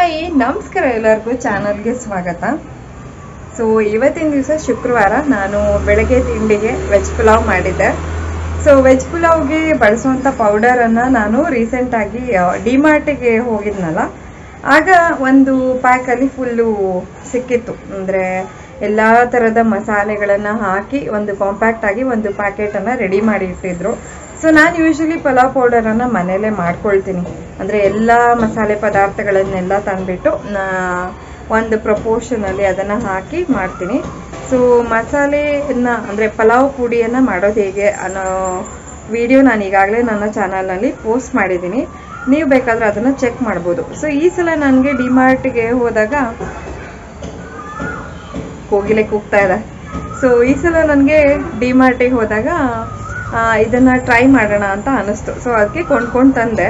Hi ನಮಸ್ಕಾರ ಎಲ್ಲರಿಗೂ ಚಾನಲ್ಗೆ ಸ್ವಾಗತ. ಸೊ ಇವತ್ತಿನ ದಿವಸ ಶುಕ್ರವಾರ ನಾನು ಬೆಳಗ್ಗೆ ತಿಂಡಿಗೆ ವೆಜ್ ಪುಲಾವ್ ಮಾಡಿದ್ದೆ. ಸೊ ವೆಜ್ ಪುಲಾವ್ಗೆ ಬಳಸುವಂಥ ಪೌಡರನ್ನು ನಾನು ರೀಸೆಂಟಾಗಿ ಡಿಮಾರ್ಟಿಗೆ ಹೋಗಿದ್ನಲ್ಲ, ಆಗ ಒಂದು ಪ್ಯಾಕಲ್ಲಿ ಫುಲ್ಲು ಸಿಕ್ಕಿತ್ತು. ಅಂದರೆ ಎಲ್ಲ ಥರದ ಮಸಾಲೆಗಳನ್ನು ಹಾಕಿ ಒಂದು ಕಾಂಪ್ಯಾಕ್ಟಾಗಿ ಒಂದು ಪ್ಯಾಕೆಟನ್ನು ರೆಡಿ ಮಾಡಿ ಇಟ್ಟಿದ್ರು. ಸೊ ನಾನು ಯೂಶ್ವಲಿ ಪಲಾವ್ ಪೌಡರನ್ನು ಮನೆಯಲ್ಲೇ ಮಾಡ್ಕೊಳ್ತೀನಿ. ಅಂದರೆ ಎಲ್ಲ ಮಸಾಲೆ ಪದಾರ್ಥಗಳನ್ನೆಲ್ಲ ತಂದುಬಿಟ್ಟು ಒಂದು ಪ್ರಪೋರ್ಷನಲ್ಲಿ ಅದನ್ನು ಹಾಕಿ ಮಾಡ್ತೀನಿ. ಸೊ ಮಸಾಲೆಯನ್ನು ಅಂದರೆ ಪಲಾವ್ ಪುಡಿಯನ್ನು ಮಾಡೋದು ಹೇಗೆ ಅನ್ನೋ ವಿಡಿಯೋ ನಾನು ಈಗಾಗಲೇ ನನ್ನ ಚಾನಲ್ನಲ್ಲಿ ಪೋಸ್ಟ್ ಮಾಡಿದ್ದೀನಿ. ನೀವು ಬೇಕಾದರೆ ಅದನ್ನು ಚೆಕ್ ಮಾಡ್ಬೋದು. ಸೊ ಈ ಸಲ ನನಗೆ ಡಿಮಾರ್ಟಿಗೆ ಹೋದಾಗ ಕೋಗಿಲೆ ಕೂಗ್ತಾ ಇದೆ. ಸೊ ಈ ಸಲ ನನಗೆ ಡಿಮಾರ್ಟಿಗೆ ಹೋದಾಗ ಇದನ್ನು ಟ್ರೈ ಮಾಡೋಣ ಅಂತ ಅನ್ನಿಸ್ತು. ಸೊ ಅದಕ್ಕೆ ಕೊಂಡ್ಕೊಂಡು ತಂದೆ.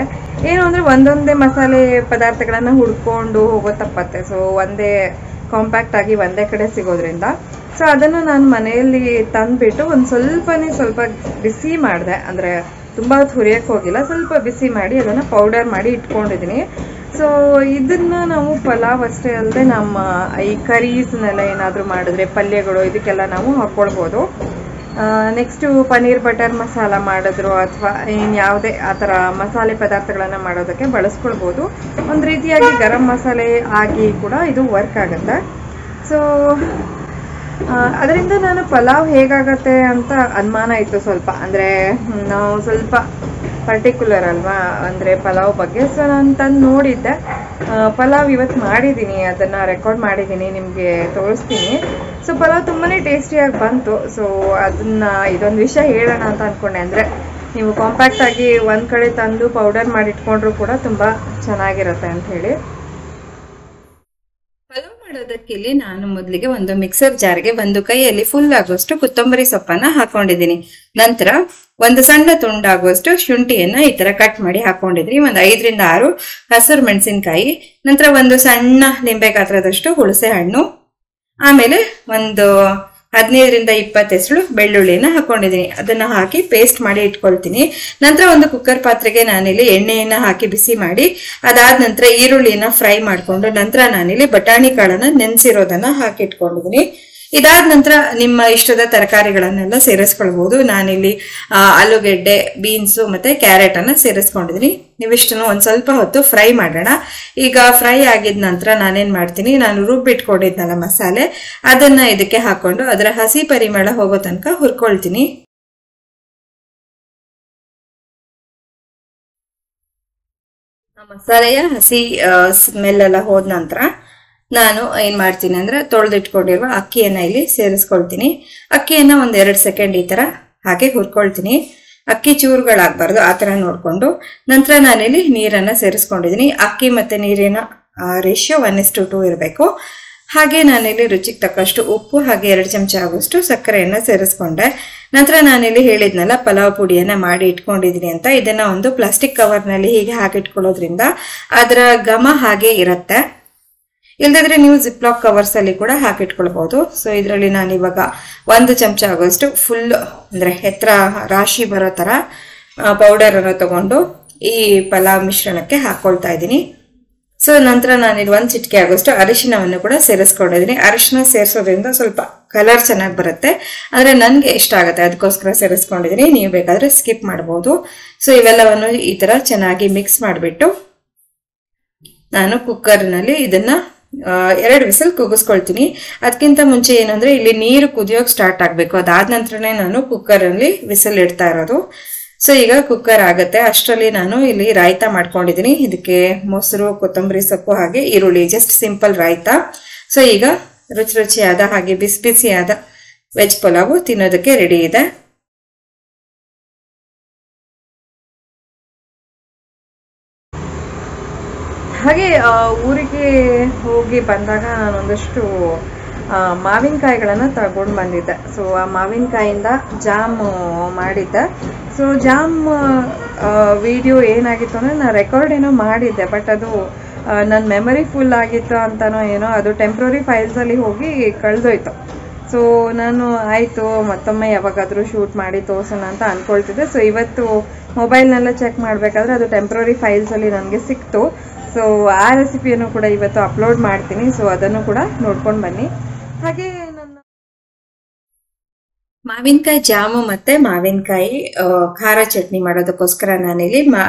ಏನು ಅಂದರೆ ಒಂದೊಂದೇ ಮಸಾಲೆ ಪದಾರ್ಥಗಳನ್ನು ಹುಡ್ಕೊಂಡು ಹೋಗೋ ತಪ್ಪತ್ತೆ. ಸೊ ಒಂದೇ ಕಾಂಪ್ಯಾಕ್ಟಾಗಿ ಒಂದೇ ಕಡೆ ಸಿಗೋದ್ರಿಂದ ಸೊ ಅದನ್ನು ನಾನು ಮನೆಯಲ್ಲಿ ತಂದುಬಿಟ್ಟು ಒಂದು ಸ್ವಲ್ಪ ಬಿಸಿ ಮಾಡಿದೆ. ಅಂದರೆ ತುಂಬ ಹೊತ್ತು ಹುರಿಯೋಕ್ಕೆ ಹೋಗಿಲ್ಲ, ಸ್ವಲ್ಪ ಬಿಸಿ ಮಾಡಿ ಅದನ್ನು ಪೌಡರ್ ಮಾಡಿ ಇಟ್ಕೊಂಡಿದ್ದೀನಿ. ಸೊ ಇದನ್ನು ನಾವು ಪಲಾವ್ ಅಷ್ಟೇ ಅಲ್ಲದೆ ನಮ್ಮ ಈ ಕರೀಸ್ನೆಲ್ಲ ಏನಾದರೂ ಮಾಡಿದ್ರೆ ಪಲ್ಯಗಳು ಇದಕ್ಕೆಲ್ಲ ನಾವು ಹಾಕ್ಕೊಳ್ಬೋದು. ನೆಕ್ಸ್ಟು ಪನ್ನೀರ್ ಬಟರ್ ಮಸಾಲ ಮಾಡಿದ್ರು ಅಥವಾ ಇನ್ಯಾವುದೇ ಆ ಥರ ಮಸಾಲೆ ಪದಾರ್ಥಗಳನ್ನು ಮಾಡೋದಕ್ಕೆ ಬಳಸ್ಕೊಳ್ಬೋದು. ಒಂದು ರೀತಿಯಾಗಿ ಗರಂ ಮಸಾಲೆ ಆಗಿ ಕೂಡ ಇದು ವರ್ಕ್ ಆಗುತ್ತೆ. ಸೊ ಅದರಿಂದ ನಾನು ಪಲಾವ್ ಹೇಗಾಗತ್ತೆ ಅಂತ ಅನುಮಾನ ಇತ್ತು ಸ್ವಲ್ಪ. ಅಂದರೆ ನಾವು ಸ್ವಲ್ಪ ಪರ್ಟಿಕ್ಯುಲರ್ ಅಲ್ವಾ ಅಂದರೆ ಪಲಾವ್ ಬಗ್ಗೆ. ಸೊ ನಾನು ತಂದು ನೋಡಿದ್ದೆ. ಪಲಾವ್ ಇವತ್ತು ಮಾಡಿದ್ದೀನಿ, ಅದನ್ನು ರೆಕಾರ್ಡ್ ಮಾಡಿದ್ದೀನಿ, ನಿಮಗೆ ತೋರಿಸ್ತೀನಿ. ಸೊ ಪಲಾವ್ ತುಂಬಾ ಟೇಸ್ಟಿಯಾಗಿ ಬಂತು. ಸೊ ಅದನ್ನು ಇದೊಂದು ವಿಷಯ ಹೇಳೋಣ ಅಂತ ಅಂದ್ಕೊಂಡೆ. ಅಂದರೆ ನೀವು ಕಾಂಪ್ಯಾಕ್ಟಾಗಿ ಒಂದು ಕಡೆ ತಂದು ಪೌಡರ್ ಮಾಡಿ ಇಟ್ಕೊಂಡ್ರೂ ಕೂಡ ತುಂಬ ಚೆನ್ನಾಗಿರುತ್ತೆ ಅಂತ ಹೇಳಿ. ಪಲಾವ್ ಮಾಡೋದಕ್ಕೆ ಇಲ್ಲಿ ನಾನು ಮೊದಲಿಗೆ ಒಂದು ಮಿಕ್ಸರ್ ಜಾರ್ಗೆ ಒಂದು ಕೈಯಲ್ಲಿ ಫುಲ್ ಆಗುವಷ್ಟು ಕೊತ್ತಂಬರಿ ಸೊಪ್ಪನ್ನು ಹಾಕೊಂಡಿದ್ದೀನಿ. ನಂತರ ಒಂದು ಸಣ್ಣ ತುಂಡಾಗುವಷ್ಟು ಶುಂಠಿಯನ್ನ ಈ ತರ ಕಟ್ ಮಾಡಿ ಹಾಕೊಂಡಿದ್ದೀನಿ. ಒಂದು 5 ರಿಂದ 6 ಹಸಿರು ಮೆಣಸಿನಕಾಯಿ, ನಂತರ ಒಂದು ಸಣ್ಣ ಲಿಂಬೆ ಗಾತ್ರದಷ್ಟು ಹುಣಸೆ ಹಣ್ಣು, ಆಮೇಲೆ ಒಂದು 15 ರಿಂದ 20 ಹೆಸರು ಬೆಳ್ಳುಳ್ಳಿನ ಹಾಕೊಂಡಿದ್ದೀನಿ. ಅದನ್ನ ಹಾಕಿ ಪೇಸ್ಟ್ ಮಾಡಿ ಇಟ್ಕೊಳ್ತೀನಿ. ನಂತರ ಒಂದು ಕುಕ್ಕರ್ ಪಾತ್ರೆಗೆ ನಾನಿಲ್ಲಿ ಎಣ್ಣೆಯನ್ನ ಹಾಕಿ ಬಿಸಿ ಮಾಡಿ ಅದಾದ ನಂತರ ಈರುಳ್ಳಿನ ಫ್ರೈ ಮಾಡಿಕೊಂಡು ನಂತರ ನಾನಿಲ್ಲಿ ಬಟಾಣಿ ಕಾಳನ್ನ ನೆನೆಸಿರೋದನ್ನ ಹಾಕಿ ಇಟ್ಕೊಂಡಿದ್ದೀನಿ. ಇದಾದ ನಂತರ ನಿಮ್ಮ ಇಷ್ಟದ ತರಕಾರಿಗಳನ್ನೆಲ್ಲ ಸೇರಿಸ್ಕೊಳ್ಬಹುದು. ನಾನಿಲ್ಲಿ ಆಲೂಗೆಡ್ಡೆ, ಬೀನ್ಸು ಮತ್ತೆ ಕ್ಯಾರೆಟ್ ಅನ್ನ ಸೇರಿಸ್ಕೊಂಡಿದ್ದೀನಿ. ನೀವಿಷ್ಟನ್ನು ಒಂದ್ ಸ್ವಲ್ಪ ಹೊತ್ತು ಫ್ರೈ ಮಾಡೋಣ. ಈಗ ಫ್ರೈ ಆಗಿದ ನಂತರ ನಾನೇನ್ ಮಾಡ್ತೀನಿ, ನಾನು ರುಬ್ಬಿಟ್ಕೊಂಡಿದ್ನಲ್ಲ ಮಸಾಲೆ, ಅದನ್ನ ಇದಕ್ಕೆ ಹಾಕೊಂಡು ಅದರ ಹಸಿ ಪರಿಮಳ ಹೋಗೋ ತನಕ ಹುರ್ಕೊಳ್ತೀನಿ. ಮಸಾಲೆಯ ಹಸಿ ಸ್ಮೆಲ್ ಎಲ್ಲ ಹೋದ ನಂತರ ನಾನು ಏನ್ ಮಾಡ್ತೀನಿ ಅಂದ್ರೆ ತೊಳೆದಿಟ್ಕೊಂಡಿರುವ ಅಕ್ಕಿಯನ್ನ ಇಲ್ಲಿ ಸೇರಿಸ್ಕೊಳ್ತೀನಿ. ಅಕ್ಕಿಯನ್ನ ಒಂದ್ 2 ಸೆಕೆಂಡ್ ಈ ತರ ಹಾಗೆ ಹುರ್ಕೊಳ್ತೀನಿ. ಅಕ್ಕಿ ಚೂರುಗಳಾಗಬಾರ್ದು, ಆ ತರ ನೋಡ್ಕೊಂಡು ನಂತರ ನಾನಿಲ್ಲಿ ನೀರನ್ನ ಸೇರಿಸ್ಕೊಂಡಿದ್ದೀನಿ. ಅಕ್ಕಿ ಮತ್ತೆ ನೀರಿನ ರೇಷಿಯೋ 1:2 ಇರಬೇಕು. ಹಾಗೆ ನಾನಿಲ್ಲಿ ರುಚಿಗೆ ತಕ್ಕಷ್ಟು ಉಪ್ಪು ಹಾಗೆ 2 ಚಮಚ ಆಗುವಷ್ಟು ಸಕ್ಕರೆಯನ್ನ ಸೇರಿಸ್ಕೊಂಡೆ. ನಂತರ ನಾನಿಲ್ಲಿ ಹೇಳಿದ್ನಲ್ಲ ಪಲಾವ್ ಪುಡಿಯನ್ನ ಮಾಡಿ ಇಟ್ಕೊಂಡಿದ್ದೀನಿ ಅಂತ, ಇದನ್ನ ಒಂದು ಪ್ಲಾಸ್ಟಿಕ್ ಕವರ್ನಲ್ಲಿ ಹೀಗೆ ಹಾಕಿಟ್ಕೊಳ್ಳೋದ್ರಿಂದ ಅದರ ಘಮ ಹಾಗೆ ಇರುತ್ತೆ. ಇಲ್ದಿದ್ರೆ ನೀವು ಜಿಪ್ಲಾಕ್ ಕವರ್ಸ್ ಅಲ್ಲಿ ಕೂಡ ಹಾಕಿಟ್ಕೊಳ್ಬಹುದು. ಸೊ ಇದರಲ್ಲಿ ನಾನು ಇವಾಗ 1 ಚಮಚ ಆಗೋಷ್ಟು ಫುಲ್ ಅಂದ್ರೆ ಎತ್ತರ ರಾಶಿ ಬರೋ ತರ ಪೌಡರ್ ಅನ್ನು ತಗೊಂಡು ಈ ಪಲಾವ್ ಮಿಶ್ರಣಕ್ಕೆ ಹಾಕೊಳ್ತಾ ಇದ್ದೀನಿ. ಸೊ ನಂತರ ನಾನಿಲ್ಲಿ 1 ಚಿಟಿಕೆ ಆಗೋಷ್ಟು ಅರಿಶಿನವನ್ನು ಕೂಡ ಸೇರಿಸ್ಕೊಂಡಿದ್ದೀನಿ. ಅರಿಶಿನ ಸೇರಿಸೋದ್ರಿಂದ ಸ್ವಲ್ಪ ಕಲರ್ ಚೆನ್ನಾಗಿ ಬರುತ್ತೆ, ಅಂದ್ರೆ ನನ್ಗೆ ಇಷ್ಟ ಆಗುತ್ತೆ, ಅದಕ್ಕೋಸ್ಕರ ಸೇರಿಸ್ಕೊಂಡಿದ್ದೀನಿ. ನೀವು ಬೇಕಾದ್ರೆ ಸ್ಕಿಪ್ ಮಾಡಬಹುದು. ಸೊ ಇವೆಲ್ಲವನ್ನು ಈ ತರ ಚೆನ್ನಾಗಿ ಮಿಕ್ಸ್ ಮಾಡಿಬಿಟ್ಟು ನಾನು ಕುಕ್ಕರ್ನಲ್ಲಿ ಇದನ್ನ 2 ವಿಸಲ್ ಕೂಗಿಸ್ಕೊಳ್ತೀನಿ. ಅದಕ್ಕಿಂತ ಮುಂಚೆ ಏನಂದ್ರೆ ಇಲ್ಲಿ ನೀರು ಕುದಿಯೋಕೆ ಸ್ಟಾರ್ಟ್ ಆಗ್ಬೇಕು. ಅದಾದ ನಂತರನೇ ನಾನು ಕುಕ್ಕರ್ ಅಲ್ಲಿ ವಿಸಲ್ ಇಡ್ತಾ ಇರೋದು. ಸೊ ಈಗ ಕುಕ್ಕರ್ ಆಗತ್ತೆ ಅಷ್ಟರಲ್ಲಿ ನಾನು ಇಲ್ಲಿ ರಾಯ್ತಾ ಮಾಡ್ಕೊಂಡಿದ್ದೀನಿ. ಇದಕ್ಕೆ ಮೊಸರು, ಕೊತ್ತಂಬರಿ ಸೊಪ್ಪು ಹಾಗೆ ಈರುಳ್ಳಿ, ಜಸ್ಟ್ ಸಿಂಪಲ್ ರಾಯ್ತಾ. ಸೊ ಈಗ ರುಚಿಯಾದ ಹಾಗೆ ಬಿಸಿ ಬಿಸಿಯಾದ ವೆಜ್ ಪಲಾವು ತಿನ್ನೋದಕ್ಕೆ ರೆಡಿ ಇದೆ. ಹಾಗೆ ಊರಿಗೆ ಹೋಗಿ ಬಂದಾಗ ನಾನೊಂದಷ್ಟು ಮಾವಿನಕಾಯಿಗಳನ್ನು ತಗೊಂಡು ಬಂದಿದ್ದೆ. ಸೊ ಆ ಮಾವಿನಕಾಯಿಂದ ಜಾಮ್ ಮಾಡಿದ್ದೆ. ಸೊ ಜಾಮ್ ವಿಡಿಯೋ ಏನಾಗಿತ್ತು ಅಂದರೆ ನಾನು ರೆಕಾರ್ಡ್ ಏನೋ ಮಾಡಿದ್ದೆ, ಬಟ್ ಅದು ನನ್ನ ಮೆಮೊರಿ ಫುಲ್ ಆಗಿತ್ತು ಅಂತನೋ ಏನೋ, ಅದು ಟೆಂಪ್ರರಿ ಫೈಲ್ಸಲ್ಲಿ ಹೋಗಿ ಕಳೆದೋಯ್ತು. ಸೊ ನಾನು ಆಯಿತು ಮತ್ತೊಮ್ಮೆ ಯಾವಾಗಾದರೂ ಶೂಟ್ ಮಾಡಿ ತೋರಿಸೋಣ ಅಂತ ಅಂದ್ಕೊಳ್ತಿದ್ದೆ. ಸೊ ಇವತ್ತು ಮೊಬೈಲ್ನೆಲ್ಲ ಚೆಕ್ ಮಾಡಬೇಕಾದ್ರೆ ಅದು ಟೆಂಪ್ರರಿ ಫೈಲ್ಸಲ್ಲಿ ನನಗೆ ಸಿಕ್ತು. ಸೊ ಆ ರೆಸಿಪಿಯನ್ನು ಕೂಡ ಇವತ್ತು ಅಪ್ಲೋಡ್ ಮಾಡ್ತೀನಿ. ಸೊ ಅದನ್ನು ಕೂಡ ನೋಡ್ಕೊಂಡು ಬನ್ನಿ. ಹಾಗೆ ನನ್ನ ಮಾವಿನಕಾಯಿ ಜಾಮು ಮತ್ತೆ ಮಾವಿನಕಾಯಿ ಖಾರ ಚಟ್ನಿ ಮಾಡೋದಕ್ಕೋಸ್ಕರ ನಾನಿಲ್ಲಿ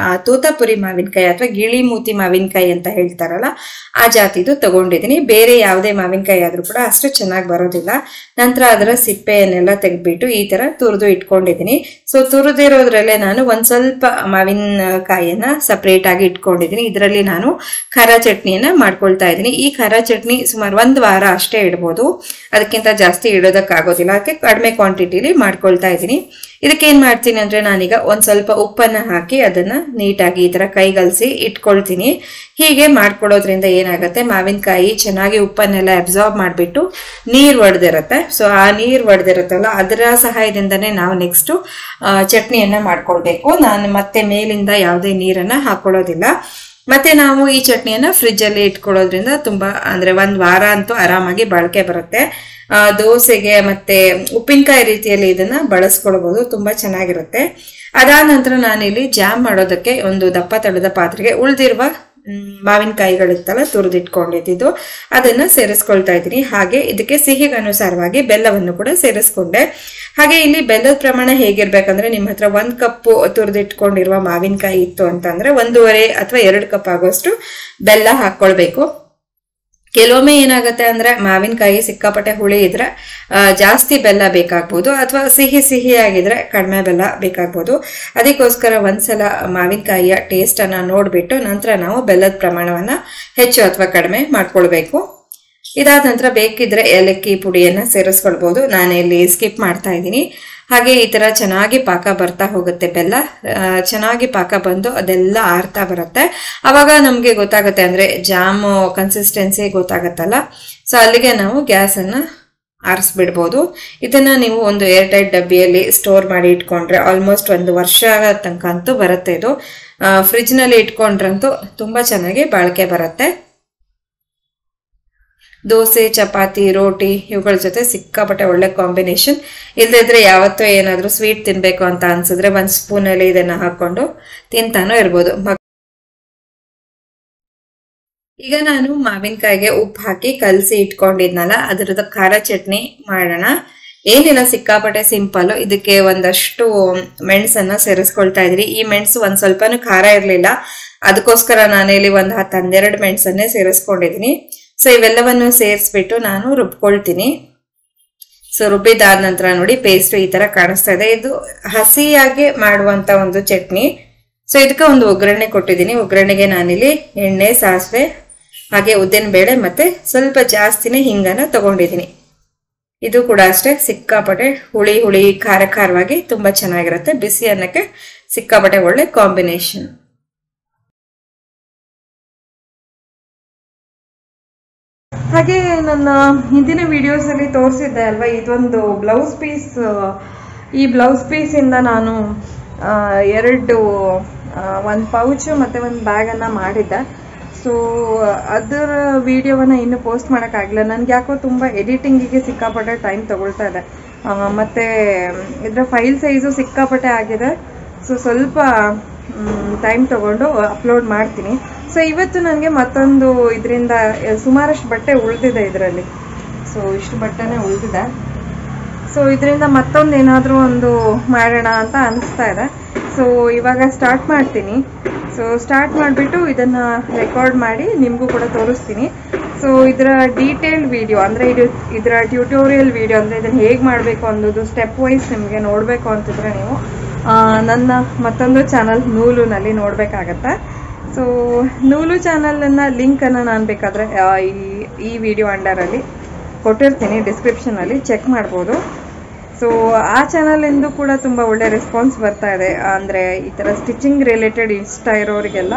ತೋತಾಪುರಿ ಮಾವಿನಕಾಯಿ ಅಥವಾ ಗಿಳಿ ಮೂತಿ ಮಾವಿನಕಾಯಿ ಅಂತ ಹೇಳ್ತಾರಲ್ಲ ಆ ಜಾತಿದು ತಗೊಂಡಿದ್ದೀನಿ. ಬೇರೆ ಯಾವುದೇ ಮಾವಿನಕಾಯಿ ಆದ್ರೂ ಕೂಡ ಅಷ್ಟು ಚೆನ್ನಾಗಿ ಬರೋದಿಲ್ಲ. ನಂತರ ಅದರ ಸಿಪ್ಪೆಯನ್ನೆಲ್ಲ ತೆಗೆದ್ಬಿಟ್ಟು ಈ ತರ ತುರಿದು ಇಟ್ಕೊಂಡಿದ್ದೀನಿ. ಸೊ ತುರಿದಿರೋದ್ರಲ್ಲೇ ನಾನು ಒಂದ್ ಸ್ವಲ್ಪ ಮಾವಿನಕಾಯಿಯನ್ನ ಸಪರೇಟ್ ಆಗಿ ಇಟ್ಕೊಂಡಿದ್ದೀನಿ. ಇದರಲ್ಲಿ ನಾನು ಖಾರ ಚಟ್ನಿಯನ್ನ ಮಾಡ್ಕೊಳ್ತಾ ಇದ್ದೀನಿ. ಈ ಖಾರ ಚಟ್ನಿ ಸುಮಾರು 1 ವಾರ ಅಷ್ಟೇ ಇಡ್ಬೋದು, ಅದಕ್ಕಿಂತ ಜಾಸ್ತಿ ಇಡೋದಕ್ಕಾಗೋದಿಲ್ಲ. ಅದಕ್ಕೆ ಕಡಿಮೆ ಕ್ವಾಂಟಿಟಿಲಿ ಮಾಡ್ಕೊಳ್ತಾ ಇದ್ದೀನಿ. ಇದಕ್ಕೆ ಏನ್ ಮಾಡ್ತೀನಿ ಅಂದ್ರೆ ನಾನೀಗ ಒಂದ್ ಸ್ವಲ್ಪ ಉಪ್ಪನ್ನ ಹಾಕಿ ಅದನ್ನ ನೀಟಾಗಿ ಈ ತರ ಕೈಗಲ್ಸಿ ಇಟ್ಕೊಳ್ತೀನಿ. ಹೀಗೆ ಮಾಡ್ಕೊಳ್ಳೋದ್ರಿಂದ ಏನಾಗುತ್ತೆ, ಮಾವಿನಕಾಯಿ ಚೆನ್ನಾಗಿ ಉಪ್ಪನ್ನೆಲ್ಲ ಅಬ್ಸಾರ್ಬ್ ಮಾಡಿಬಿಟ್ಟು ನೀರು ಒಡೆದಿರುತ್ತೆ. ಸೊ ಆ ನೀರು ಒಡೆದಿರುತ್ತಲ್ಲ ಅದರ ಸಹಾಯದಿಂದನೇ ನಾವು ನೆಕ್ಸ್ಟ್ ಚಟ್ನಿಯನ್ನ ಮಾಡ್ಕೊಳ್ಬೇಕು. ನಾನು ಮತ್ತೆ ಮೇಲಿಂದ ಯಾವುದೇ ನೀರನ್ನ ಹಾಕೊಳ್ಳೋದಿಲ್ಲ. ಮತ್ತೆ ನಾವು ಈ ಚಟ್ನಿಯನ್ನ ಫ್ರಿಜ್ ಅಲ್ಲಿ ಇಟ್ಕೊಳ್ಳೋದ್ರಿಂದ ತುಂಬಾ ಅಂದ್ರೆ 1 ವಾರ ಅಂತೂ ಆರಾಮಾಗಿ ಬಳಕೆ ಬರುತ್ತೆ. ದೋಸೆಗೆ ಮತ್ತೆ ಉಪ್ಪಿನಕಾಯಿ ರೀತಿಯಲ್ಲಿ ಇದನ್ನ ಬಳಸ್ಕೊಳ್ಬಹುದು, ತುಂಬಾ ಚೆನ್ನಾಗಿರುತ್ತೆ. ಅದಾದ ನಂತರ ನಾನಿಲ್ಲಿ ಜಾಮ್ ಮಾಡೋದಕ್ಕೆ ಒಂದು ದಪ್ಪ ತಳದ ಪಾತ್ರೆಗೆ ಉಳಿದಿರುವ ಮಾವಿನಕಾಯಿಗಳಿತ್ತಲ್ಲ ತುರಿದಿಟ್ಕೊಂಡಿದ್ದು ಅದನ್ನ ಸೇರಿಸ್ಕೊಳ್ತಾ ಇದ್ದೀನಿ. ಹಾಗೆ ಇದಕ್ಕೆ ಸಿಹಿಗೆ ಅನುಸಾರವಾಗಿ ಬೆಲ್ಲವನ್ನು ಕೂಡ ಸೇರಿಸ್ಕೊಂಡೆ. ಹಾಗೆ ಇಲ್ಲಿ ಬೆಲ್ಲದ ಪ್ರಮಾಣ ಹೇಗಿರ್ಬೇಕಂದ್ರೆ, ನಿಮ್ಮ ಹತ್ರ 1 ಕಪ್ ತುರಿದಿಟ್ಕೊಂಡಿರುವ ಮಾವಿನಕಾಯಿ ಇತ್ತು ಅಂತಂದ್ರೆ 1.5 ಅಥವಾ 2 ಕಪ್ ಆಗೋಷ್ಟು ಬೆಲ್ಲ ಹಾಕೊಳ್ಬೇಕು. ಕೆಲವೊಮ್ಮೆ ಏನಾಗುತ್ತೆ ಅಂದ್ರೆ ಮಾವಿನಕಾಯಿ ಸಿಕ್ಕಾಪಟ್ಟೆ ಹುಳಿ ಇದ್ರೆ ಜಾಸ್ತಿ ಬೆಲ್ಲ ಬೇಕಾಗ್ಬೋದು, ಅಥವಾ ಸಿಹಿ ಆಗಿದ್ರೆ ಕಡಿಮೆ ಬೆಲ್ಲ ಬೇಕಾಗ್ಬೋದು. ಅದಕ್ಕೋಸ್ಕರ ಒಂದ್ಸಲ ಮಾವಿನಕಾಯಿಯ ಟೇಸ್ಟ್ ಅನ್ನ ನೋಡ್ಬಿಟ್ಟು ನಂತರ ನಾವು ಬೆಲ್ಲದ ಪ್ರಮಾಣವನ್ನ ಹೆಚ್ಚು ಅಥವಾ ಕಡಿಮೆ ಮಾಡ್ಕೊಳ್ಬೇಕು. ಇದಾದ ನಂತರ ಬೇಕಿದ್ರೆ ಏಲಕ್ಕಿ ಪುಡಿಯನ್ನ ಸೇರಿಸ್ಕೊಳ್ಬಹುದು. ನಾನು ಇಲ್ಲಿ ಸ್ಕಿಪ್ ಮಾಡ್ತಾ ಇದ್ದೀನಿ. ಹಾಗೆ ಈ ತರ ಚೆನ್ನಾಗಿ ಪಾಕ ಬರ್ತಾ ಹೋಗುತ್ತೆ. ಬೆಲ್ಲ ಚೆನ್ನಾಗಿ ಪಾಕ ಬಂದು ಅದೆಲ್ಲ ಆರ್ತಾ ಬರುತ್ತೆ. ಅವಾಗ ನಮ್ಗೆ ಗೊತ್ತಾಗುತ್ತೆ ಅಂದ್ರೆ ಜಾಮು ಕನ್ಸಿಸ್ಟೆನ್ಸಿ ಗೊತ್ತಾಗತ್ತಲ್ಲ. ಸೊ ಅಲ್ಲಿಗೆ ನಾವು ಗ್ಯಾಸ್ ಅನ್ನ ಆರಿಸ್ಬಿಡ್ಬೋದು. ಇದನ್ನ ನೀವು ಒಂದು ಏರ್ ಟೈಟ್ ಡಬ್ಬಿಯಲ್ಲಿ ಸ್ಟೋರ್ ಮಾಡಿ ಇಟ್ಕೊಂಡ್ರೆ ಆಲ್ಮೋಸ್ಟ್ 1 ವರ್ಷ ತನಕ ಅಂತೂ ಬರುತ್ತೆ. ಇದು ಫ್ರಿಜ್ ನಲ್ಲಿ ಇಟ್ಕೊಂಡ್ರಂತೂ ತುಂಬಾ ಚೆನ್ನಾಗಿ ಬಾಳಿಕೆ ಬರುತ್ತೆ. ದೋಸೆ, ಚಪಾತಿ, ರೋಟಿ ಇವುಗಳ ಜೊತೆ ಸಿಕ್ಕಾಪಟ್ಟೆ ಒಳ್ಳೆ ಕಾಂಬಿನೇಷನ್. ಇಲ್ದಿದ್ರೆ ಯಾವತ್ತೂ ಏನಾದ್ರೂ ಸ್ವೀಟ್ ತಿನ್ಬೇಕು ಅಂತ ಅನ್ಸಿದ್ರೆ 1 ಸ್ಪೂನಲ್ಲಿ ಇದನ್ನ ಹಾಕೊಂಡು ತಿಂತಾನೋ ಇರ್ಬೋದು. ಈಗ ನಾನು ಮಾವಿನಕಾಯಿಗೆ ಉಪ್ಪು ಹಾಕಿ ಕಲಸಿ ಇಟ್ಕೊಂಡಿದ್ನಲ್ಲ ಅದರದ ಖಾರ ಚಟ್ನಿ ಮಾಡೋಣ. ಏನಿಲ್ಲ, ಸಿಕ್ಕಾಪಟ್ಟೆ ಸಿಂಪಲ್. ಇದಕ್ಕೆ ಒಂದಷ್ಟು ಮೆಣಸನ್ನ ಸೇರಿಸ್ಕೊಳ್ತಾ ಇದ್ರಿ. ಈ ಮೆಣಸು ಒಂದ್ ಸ್ವಲ್ಪನೂ ಖಾರ ಇರ್ಲಿಲ್ಲ, ಅದಕ್ಕೋಸ್ಕರ ನಾನಿಲ್ಲಿ ಒಂದು 10-12 ಮೆಣಸನ್ನೇ ಸೇರಿಸ್ಕೊಂಡಿದೀನಿ. ಸೊ ಇವೆಲ್ಲವನ್ನು ಸೇರಿಸ್ಬಿಟ್ಟು ನಾನು ರುಬ್ಕೊಳ್ತೀನಿ. ಸೊ ರುಬ್ಬಿದಾದ ನಂತರ ನೋಡಿ ಪೇಸ್ಟ್ ಈ ತರ ಕಾಣಿಸ್ತಾ ಇದೆ. ಇದು ಹಸಿಯಾಗಿ ಮಾಡುವಂತ ಒಂದು ಚಟ್ನಿ. ಸೊ ಇದಕ್ಕೆ ಒಂದು ಒಗ್ಗರಣೆ ಕೊಟ್ಟಿದ್ದೀನಿ. ಒಗ್ಗರಣೆಗೆ ನಾನಿಲ್ಲಿ ಎಣ್ಣೆ, ಸಾಸಿವೆ, ಹಾಗೆ ಉದ್ದಿನ ಬೇಳೆ ಮತ್ತೆ ಸ್ವಲ್ಪ ಜಾಸ್ತಿನೇ ಹಿಂಗನ್ನ ತಗೊಂಡಿದ್ದೀನಿ. ಇದು ಕೂಡ ಅಷ್ಟೇ ಸಿಕ್ಕಾಪಟ್ಟೆ ಹುಳಿ ಖಾರವಾಗಿ ತುಂಬಾ ಚೆನ್ನಾಗಿರುತ್ತೆ. ಬಿಸಿ ಅನ್ನಕ್ಕೆ ಸಿಕ್ಕಾಪಟ್ಟೆ ಒಳ್ಳೆ ಕಾಂಬಿನೇಷನ್. ಹಾಗೆ ನನ್ನ ಹಿಂದಿನ ವಿಡಿಯೋಸ್ ಅಲ್ಲಿ ತೋರಿಸಿದ್ದೆ ಅಲ್ವಾ, ಇದೊಂದು ಬ್ಲೌಸ್ ಪೀಸ್. ಈ ಬ್ಲೌಸ್ ಪೀಸ್ ಇಂದ ನಾನು ಒಂದು ಪೌಚ್ ಮತ್ತೆ ಒಂದು ಬ್ಯಾಗ್ ಅನ್ನ ಮಾಡಿದ್ದೆ. ಸೊ ಅದರ ವಿಡಿಯೋವನ್ನ ಇನ್ನು ಪೋಸ್ಟ್ ಮಾಡೋಕ್ಕಾಗಿಲ್ಲ. ನನ್ಗೆ ಯಾಕೋ ತುಂಬಾ ಎಡಿಟಿಂಗಿಗೆ ಸಿಕ್ಕಾಪಟ್ಟೆ ಟೈಮ್ ತಗೊಳ್ತಾ ಇದೆ. ಮತ್ತೆ ಇದರ ಫೈಲ್ ಸೈಜು ಸಿಕ್ಕಾಪಟ್ಟೆ ಆಗಿದೆ. ಸೊ ಸ್ವಲ್ಪ ಟೈಮ್ ತಗೊಂಡು ಅಪ್ಲೋಡ್ ಮಾಡ್ತೀನಿ. ಸೊ ಇವತ್ತು ನನಗೆ ಮತ್ತೊಂದು ಇದರಿಂದ ಸುಮಾರಷ್ಟು ಬಟ್ಟೆ ಉಳಿದಿದೆ ಇದರಲ್ಲಿ. ಸೊ ಇಷ್ಟು ಬಟ್ಟೆನೇ ಉಳಿದಿದೆ. ಸೊ ಇದರಿಂದ ಮತ್ತೊಂದು ಏನಾದರೂ ಒಂದು ಮಾಡೋಣ ಅಂತ ಅನಿಸ್ತಾ ಇದೆ. ಸೊ ಇವಾಗ ಸ್ಟಾರ್ಟ್ ಮಾಡ್ತೀನಿ. ಸೊ ಸ್ಟಾರ್ಟ್ ಮಾಡಿಬಿಟ್ಟು ಇದನ್ನು ರೆಕಾರ್ಡ್ ಮಾಡಿ ನಿಮಗೂ ಕೂಡ ತೋರಿಸ್ತೀನಿ. ಸೊ ಇದರ ಡೀಟೇಲ್ಡ್ ವಿಡಿಯೋ ಅಂದರೆ ಇದರ ಟ್ಯೂಟೋರಿಯಲ್ ವಿಡಿಯೋ ಅಂದರೆ ಇದನ್ನು ಹೇಗೆ ಮಾಡಬೇಕು ಅನ್ನೋದು ಸ್ಟೆಪ್ ವೈಸ್ ನಿಮಗೆ ನೋಡಬೇಕು ಅಂತಿದ್ರೆ ನೀವು ನನ್ನ ಮತ್ತೊಂದು ಚಾನಲ್ ನೂಲುನಲ್ಲಿ ನೋಡಬೇಕಾಗತ್ತೆ. ಸೊ ನೂಲು ಚಾನಲನ್ನು ಲಿಂಕನ್ನು ನಾನು ಬೇಕಾದರೆ ಈ ವಿಡಿಯೋ ಅಂಡರಲ್ಲಿ ಕೊಟ್ಟಿರ್ತೀನಿ, ಡಿಸ್ಕ್ರಿಪ್ಷನಲ್ಲಿ ಚೆಕ್ ಮಾಡ್ಬೋದು. ಸೊ ಆ ಚಾನಲಿಂದು ಕೂಡ ತುಂಬ ಒಳ್ಳೆ ರೆಸ್ಪಾನ್ಸ್ ಬರ್ತಾ ಇದೆ. ಅಂದರೆ ಈ ಥರ ಸ್ಟಿಚಿಂಗ್ ರಿಲೇಟೆಡ್ ಇಷ್ಟ ಇರೋರಿಗೆಲ್ಲ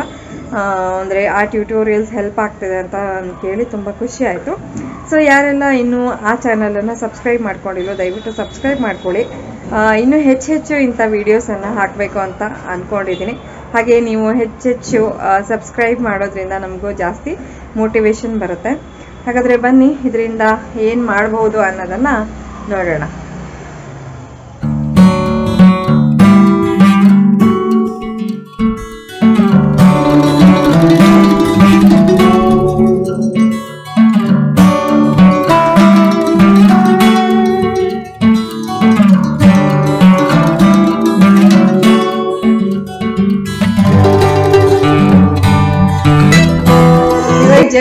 ಅಂದರೆ ಆ ಟ್ಯೂಟೋರಿಯಲ್ಸ್ ಹೆಲ್ಪ್ ಆಗ್ತಿದೆ ಅಂತ ಕೇಳಿ ತುಂಬ ಖುಷಿ ಆಯಿತು. ಸೊ ಯಾರೆಲ್ಲ ಇನ್ನೂ ಆ ಚಾನಲನ್ನು ಸಬ್ಸ್ಕ್ರೈಬ್ ಮಾಡ್ಕೊಂಡಿಲ್ಲೋ ದಯವಿಟ್ಟು ಸಬ್ಸ್ಕ್ರೈಬ್ ಮಾಡ್ಕೊಳ್ಳಿ. ಇನ್ನೂ ಹೆಚ್ಚು ಇಂಥ ವೀಡಿಯೋಸನ್ನು ಹಾಕಬೇಕು ಅಂತ ಅಂದ್ಕೊಂಡಿದ್ದೀನಿ. ಹಾಗೆ ನೀವು ಹೆಚ್ಚು ಸಬ್ಸ್ಕ್ರೈಬ್ ಮಾಡೋದ್ರಿಂದ ನಮಗೂ ಜಾಸ್ತಿ ಮೋಟಿವೇಶನ್ ಬರುತ್ತೆ. ಹಾಗಾದರೆ ಬನ್ನಿ ಇದರಿಂದ ಏನು ಮಾಡ್ಬೋದು ಅನ್ನೋದನ್ನು ನೋಡೋಣ.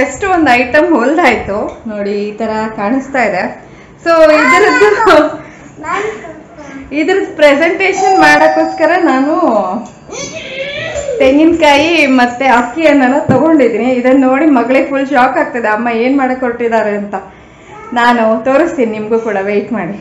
ಜಸ್ಟ್ ಒಂದು ಐಟಮ್ ಹೊಲ್ದಾಯ್ತು ನೋಡಿ, ಈ ತರ ಕಾಣಿಸ್ತಾ ಇದೆ. ಸೊ ಇದ್ರದ್ದು ಪ್ರೆಸೆಂಟೇಶನ್ ಮಾಡೋಕ್ಕೋಸ್ಕರ ನಾನು ತೆಂಗಿನಕಾಯಿ ಮತ್ತೆ ಅಕ್ಕಿಯನ್ನೆಲ್ಲ ತಗೊಂಡಿದ್ದೀನಿ. ಇದನ್ನ ನೋಡಿ ಮಗಳಿಗೆ ಫುಲ್ ಶಾಕ್ ಆಗ್ತದೆ, ಅಮ್ಮ ಏನ್ ಮಾಡಕ್ ಹೊರಟಿದ್ದಾರೆ ಅಂತ. ನಾನು ತೋರಿಸ್ತೀನಿ ನಿಮ್ಗೂ ಕೂಡ, ವೆಯ್ಟ್ ಮಾಡಿ.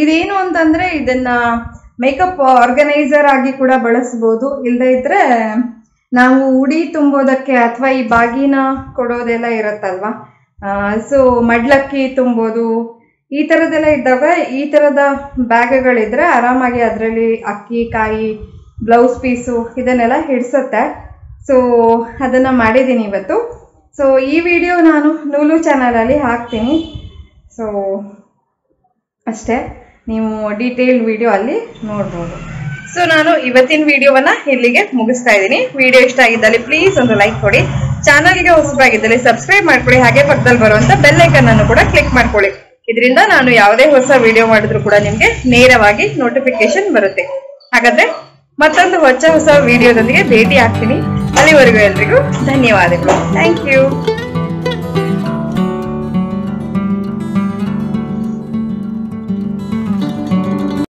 ಇದೇನು ಅಂತಂದ್ರೆ ಇದನ್ನ ಮೇಕಪ್ ಆರ್ಗನೈಸರ್ ಆಗಿ ಕೂಡ ಬಳಸಬಹುದು. ಇಲ್ಲದೆ ಇದ್ರೆ ನಾವು ಉಡಿ ತುಂಬೋದಕ್ಕೆ ಅಥವಾ ಈ ಬಾಗಿನ ಕೊಡೋದೆಲ್ಲ ಇರುತ್ತಲ್ವಾ, ಸೊ ಮಡ್ಲಕ್ಕಿ ತುಂಬೋದು, ಈ ತರದೆಲ್ಲ ಇದ್ದಾಗ ಈ ತರದ ಬ್ಯಾಗ್ಗಳಿದ್ರೆ ಆರಾಮಾಗಿ ಅದರಲ್ಲಿ ಅಕ್ಕಿ, ಕಾಯಿ, ಬ್ಲೌಸ್ ಪೀಸು ಇದನ್ನೆಲ್ಲ ಹಿಡ್ಸತ್ತೆ. ಸೊ ಅದನ್ನ ಮಾಡಿದ್ದೀನಿ ಇವತ್ತು. ಸೊ ಈ ವಿಡಿಯೋ ನಾನು ನೂಲು ಚಾನಲಲ್ಲಿ ಹಾಕ್ತೀನಿ. ಸೊ ಅಷ್ಟೇ, ನೀವು ಡೀಟೇಲ್ಡ್ ವಿಡಿಯೋ ಅಲ್ಲಿ ನೋಡ್ಬೋದು. ಸೊ ನಾನು ಇವತ್ತಿನ ವಿಡಿಯೋವನ್ನ ಇಲ್ಲಿಗೆ ಮುಗಿಸ್ತಾ ಇದ್ದೀನಿ. ವಿಡಿಯೋ ಇಷ್ಟ ಆಗಿದ್ದಲ್ಲಿ ಪ್ಲೀಸ್ ಒಂದು ಲೈಕ್ ಕೊಡಿ, ಚಾನಲ್ಗೆ ಹೊಸಬಾಗಿದ್ದಲ್ಲಿ ಸಬ್ಸ್ಕ್ರೈಬ್ ಮಾಡ್ಕೊಳ್ಳಿ, ಹಾಗೆ ಪಕ್ಕದಲ್ಲಿ ಬರುವಂತ ಬೆಲ್ ಐಕನ್ ಅನ್ನು ಕೂಡ ಕ್ಲಿಕ್ ಮಾಡ್ಕೊಳ್ಳಿ. ಇದರಿಂದ ನಾನು ಯಾವುದೇ ಹೊಸ ವಿಡಿಯೋ ಮಾಡಿದ್ರು ಕೂಡ ನಿಮ್ಗೆ ನೇರವಾಗಿ ನೋಟಿಫಿಕೇಶನ್ ಬರುತ್ತೆ. ಹಾಗಾದ್ರೆ ಮತ್ತೊಂದು ಹೊಸ ವಿಡಿಯೋದೊಂದಿಗೆ ಭೇಟಿ ಆಗ್ತೀನಿ. ಅಲ್ಲಿವರೆಗೂ ಎಲ್ರಿಗೂ ಧನ್ಯವಾದಗಳು. Thank you.